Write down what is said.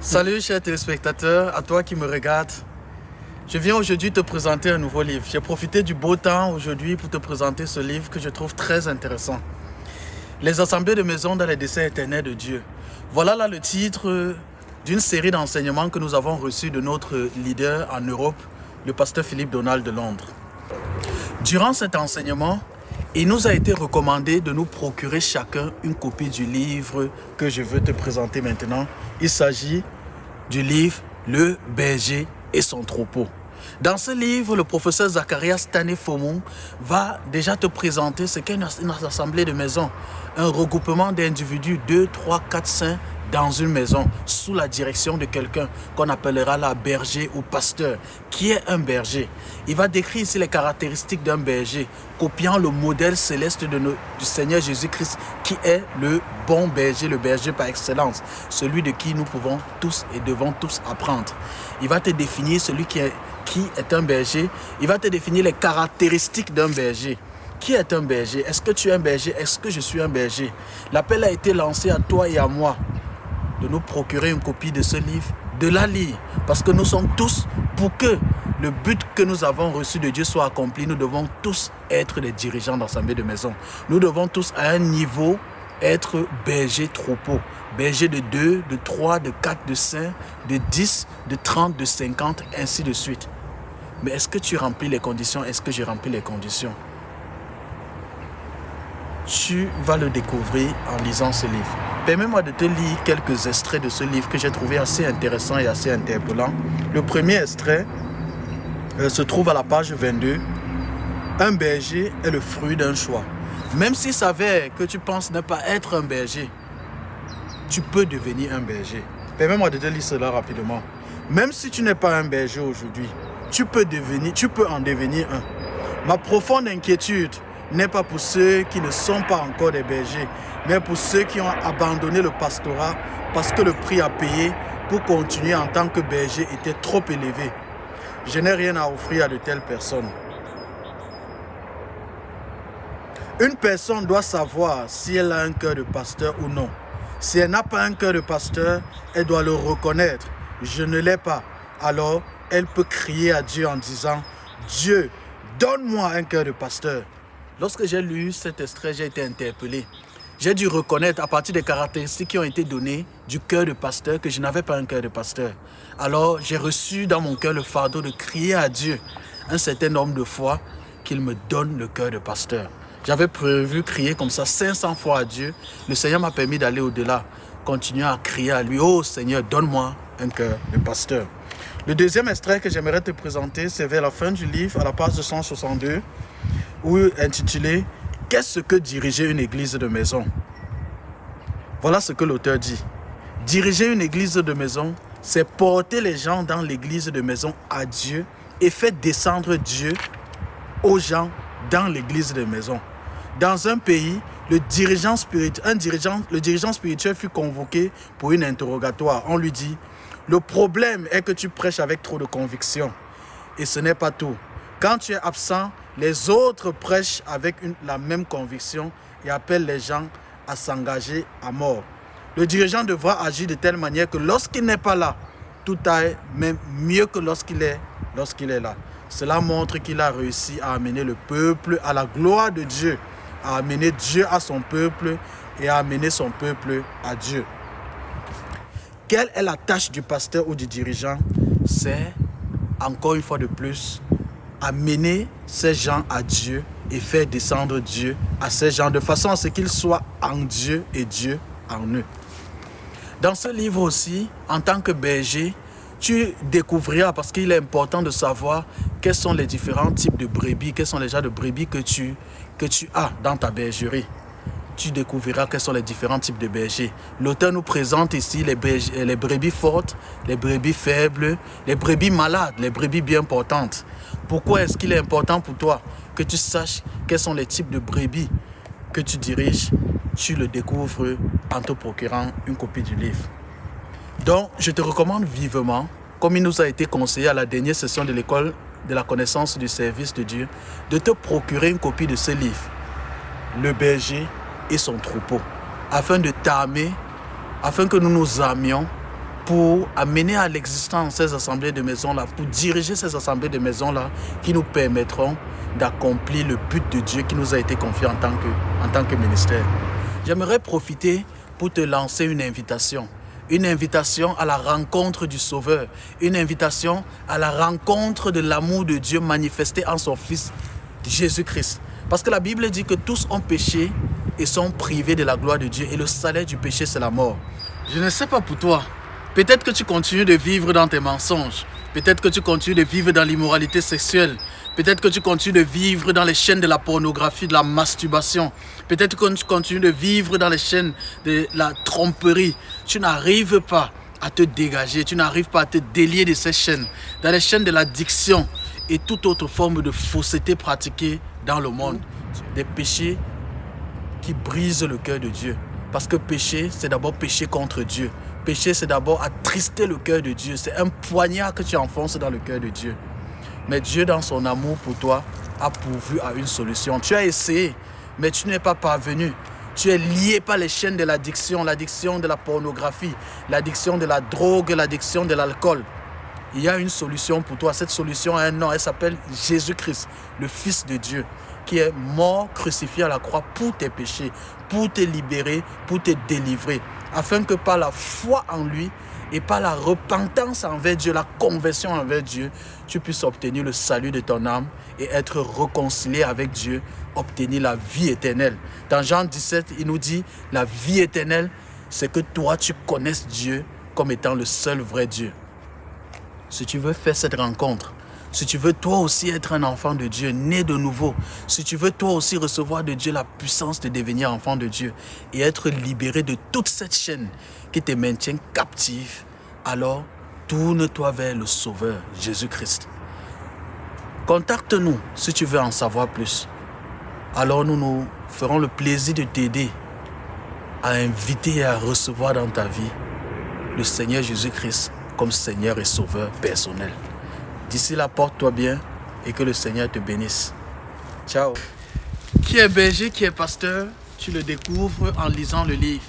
Salut chers téléspectateurs, à toi qui me regardes. Je viens aujourd'hui te présenter un nouveau livre. J'ai profité du beau temps aujourd'hui pour te présenter ce livre que je trouve très intéressant. Les assemblées de maison dans les desseins éternels de Dieu. Voilà là le titre d'une série d'enseignements que nous avons reçus de notre leader en Europe, le pasteur Philippe Donald de Londres. Durant cet enseignement, il nous a été recommandé de nous procurer chacun une copie du livre que je veux te présenter maintenant. Il s'agit du livre « Le berger et son troupeau ». Dans ce livre, le professeur Zacharias Tanefomon va déjà te présenter ce qu'est une assemblée de maison, un regroupement d'individus, 2, 3, 4, 5 dans une maison, sous la direction de quelqu'un qu'on appellera la berger ou pasteur. Qui est un berger? Il va décrire ici les caractéristiques d'un berger, copiant le modèle céleste du Seigneur Jésus-Christ, qui est le bon berger, le berger par excellence, celui de qui nous pouvons tous et devons tous apprendre. Il va te définir qui est un berger. Il va te définir les caractéristiques d'un berger. Qui est un berger? Est-ce que tu es un berger? Est-ce que je suis un berger? L'appel a été lancé à toi et à moi de nous procurer une copie de ce livre, de la lire. Parce que nous sommes tous, pour que le but que nous avons reçu de Dieu soit accompli, nous devons tous être des dirigeants d'assemblée de maison. Nous devons tous à un niveau être berger troupeau. Berger de 2, de 3, de 4, de 5, de 10, de 30, de 50, ainsi de suite. Mais est-ce que tu remplis les conditions? Est-ce que j'ai rempli les conditions? Tu vas le découvrir en lisant ce livre. Permets-moi de te lire quelques extraits de ce livre que j'ai trouvé assez intéressant et assez interpellant. Le premier extrait se trouve à la page 22. Un berger est le fruit d'un choix. Même s'il s'avère que tu penses ne pas être un berger, tu peux devenir un berger. Permets-moi de te lire cela rapidement. Même si tu n'es pas un berger aujourd'hui, tu peux en devenir un. Ma profonde inquiétude n'est pas pour ceux qui ne sont pas encore des bergers, mais pour ceux qui ont abandonné le pastorat parce que le prix à payer pour continuer en tant que berger était trop élevé. Je n'ai rien à offrir à de telles personnes. Une personne doit savoir si elle a un cœur de pasteur ou non. Si elle n'a pas un cœur de pasteur, elle doit le reconnaître. Je ne l'ai pas. Alors, elle peut crier à Dieu en disant « Dieu, donne-moi un cœur de pasteur ». Lorsque j'ai lu cet extrait, j'ai été interpellé. J'ai dû reconnaître à partir des caractéristiques qui ont été données du cœur de pasteur que je n'avais pas un cœur de pasteur. Alors, j'ai reçu dans mon cœur le fardeau de crier à Dieu un certain nombre de fois qu'il me donne le cœur de pasteur. J'avais prévu crier comme ça 500 fois à Dieu. Le Seigneur m'a permis d'aller au-delà, continuer à crier à lui « Oh Seigneur, donne-moi un cœur de pasteur ». Le deuxième extrait que j'aimerais te présenter, c'est vers la fin du livre, à la page 162, où intitulé « Qu'est-ce que diriger une église de maison ?» Voilà ce que l'auteur dit. Diriger une église de maison, c'est porter les gens dans l'église de maison à Dieu et faire descendre Dieu aux gens dans l'église de maison. Dans un pays, le dirigeant spirituel fut convoqué pour une interrogatoire. On lui dit « Le problème est que tu prêches avec trop de conviction. Et ce n'est pas tout. Quand tu es absent, les autres prêchent avec la même conviction et appellent les gens à s'engager à mort. Le dirigeant devra agir de telle manière que lorsqu'il n'est pas là, tout aille même mieux que lorsqu'il est là. Cela montre qu'il a réussi à amener le peuple à la gloire de Dieu, à amener Dieu à son peuple et à amener son peuple à Dieu. Quelle est la tâche du pasteur ou du dirigeant? C'est, encore une fois de plus, amener ces gens à Dieu et faire descendre Dieu à ces gens de façon à ce qu'ils soient en Dieu et Dieu en eux. Dans ce livre aussi, en tant que berger, tu découvriras, parce qu'il est important de savoir quels sont les différents types de brebis, quels sont les genres de brebis que tu as dans ta bergerie. Tu découvriras quels sont les différents types de bergers. L'auteur nous présente ici les brebis fortes, les brebis faibles, les brebis malades, les brebis bien portantes. Pourquoi est-ce qu'il est important pour toi que tu saches quels sont les types de brebis que tu diriges? Tu le découvres en te procurant une copie du livre. Donc, je te recommande vivement, comme il nous a été conseillé à la dernière session de l'école de la connaissance du service de Dieu, de te procurer une copie de ce livre, Le berger et son troupeau, afin de t'armer, afin que nous nous amions pour amener à l'existence ces assemblées de maison-là, pour diriger ces assemblées de maison-là qui nous permettront d'accomplir le but de Dieu qui nous a été confié en tant que ministère. J'aimerais profiter pour te lancer une invitation à la rencontre du Sauveur, une invitation à la rencontre de l'amour de Dieu manifesté en son Fils Jésus-Christ. Parce que la Bible dit que tous ont péché et sont privés de la gloire de Dieu et le salaire du péché c'est la mort. Je ne sais pas pour toi, peut-être que tu continues de vivre dans tes mensonges, peut-être que tu continues de vivre dans l'immoralité sexuelle, peut-être que tu continues de vivre dans les chaînes de la pornographie, de la masturbation, peut-être que tu continues de vivre dans les chaînes de la tromperie. Tu n'arrives pas à te dégager, tu n'arrives pas à te délier de ces chaînes, dans les chaînes de l'addiction et toute autre forme de fausseté pratiquée dans le monde. Des péchés qui brisent le cœur de Dieu. Parce que péché, c'est d'abord péché contre Dieu. Péché, c'est d'abord attrister le cœur de Dieu. C'est un poignard que tu enfonces dans le cœur de Dieu. Mais Dieu, dans son amour pour toi, a pourvu à une solution. Tu as essayé, mais tu n'es pas parvenu. Tu es lié par les chaînes de l'addiction de la pornographie, l'addiction de la drogue, l'addiction de l'alcool. Il y a une solution pour toi. Cette solution a un nom. Elle s'appelle Jésus-Christ, le Fils de Dieu, qui est mort, crucifié à la croix pour tes péchés, pour te libérer, pour te délivrer, afin que par la foi en lui et par la repentance envers Dieu, la conversion envers Dieu, tu puisses obtenir le salut de ton âme et être réconcilié avec Dieu, obtenir la vie éternelle. Dans Jean 17, il nous dit, la vie éternelle, c'est que toi, tu connaisses Dieu comme étant le seul vrai Dieu. Si tu veux faire cette rencontre, si tu veux toi aussi être un enfant de Dieu, né de nouveau, si tu veux toi aussi recevoir de Dieu la puissance de devenir enfant de Dieu et être libéré de toute cette chaîne qui te maintient captif, alors tourne-toi vers le Sauveur, Jésus-Christ. Contacte-nous si tu veux en savoir plus. Alors nous ferons le plaisir de t'aider à inviter et à recevoir dans ta vie le Seigneur Jésus-Christ comme Seigneur et Sauveur personnel. D'ici là, porte-toi bien et que le Seigneur te bénisse. Ciao. Qui est berger, qui est pasteur, tu le découvres en lisant le livre